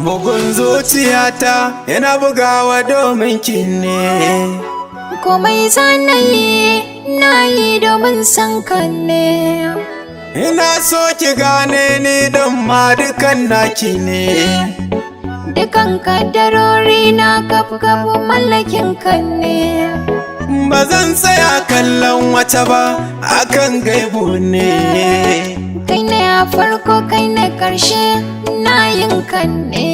Bugun zuciyata yana bugawa domin ki ne. Komai zanayi na yi domin san ka ne. Ina so ki gane ni don ma dukan naki ne. Dukan kaddarori na kafu mallakin ka ne. Ba zan tsaya kallon wata ba, akan gaibu ne. Kai ne a farko kai ne karshe na yin ka ne.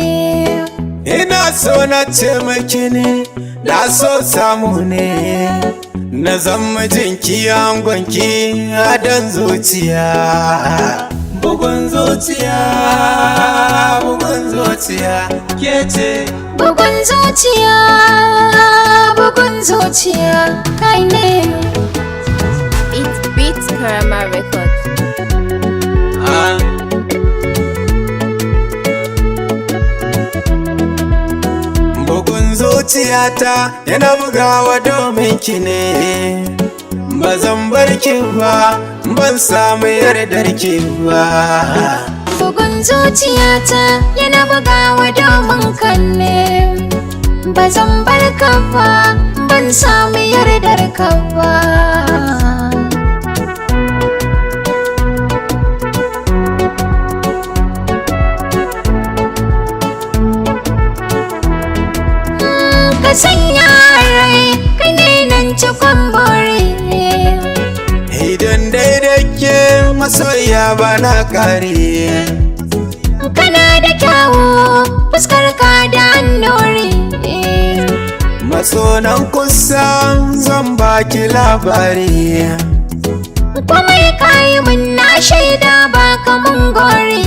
Ina so na ce maki ne, na so samu ne. Na zama jinki angonki a dan zuciya. Bugun zuciya, bugun zuciya, ke ce. Bugun zuciya, bugun zuciya, kai ne. It beats Karama Records. Bugun zuciyata yana bugawa domin ki ne. Ba zan bar ki ba, ban samu yardar ki ba. Bugun zuciyata yana bugawa domin ka ne. Ba zan bar ka ba, ban samu yardar ka ba. Ka sanya rai kai ne nan cikon bore. Idan daidai ke masoya bana kare. Kana da kyawu fuskar ka da annori. Masonan kusa zan baki labari. Komai kayi mun na shaida baka mun gori.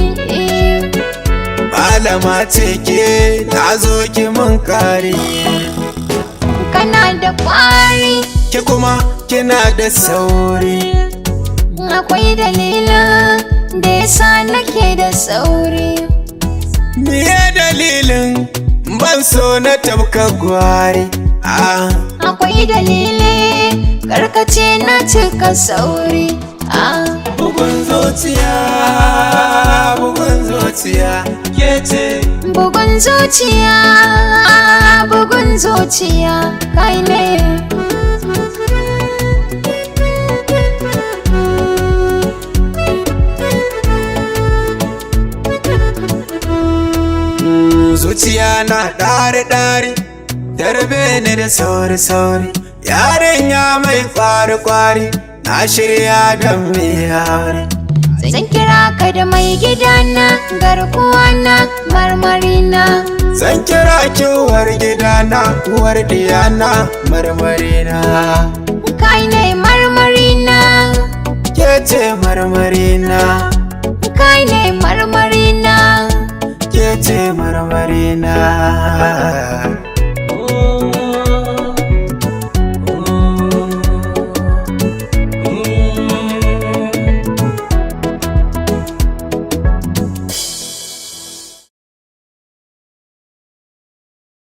Malama ce ke na zo ki mun kare. Kana da kwari Ki kuma kina da sauri. akwai dalilin da yasa nake da sauri. Miye dalilin ban so na tabka gwari. Akwai dalili karkace na cika sauri. Bugun zuciya, bugun zuciya, ke ce. Bugun zuciya, bugun zuciya, kai ne. Zuciya na ɗari-ɗari, darbe ne da sauri-sauri. Yarinya mai kwari-kwari, na shirya don mai aure. Zan kira ka da mai gidana, garkuwana, marmarina. Zan kira ki uwar gidana, uwar diyana, marmarina. Kai ne marmarina, Ke ce marmarina, kai ne marmarina. ke ce marmarina.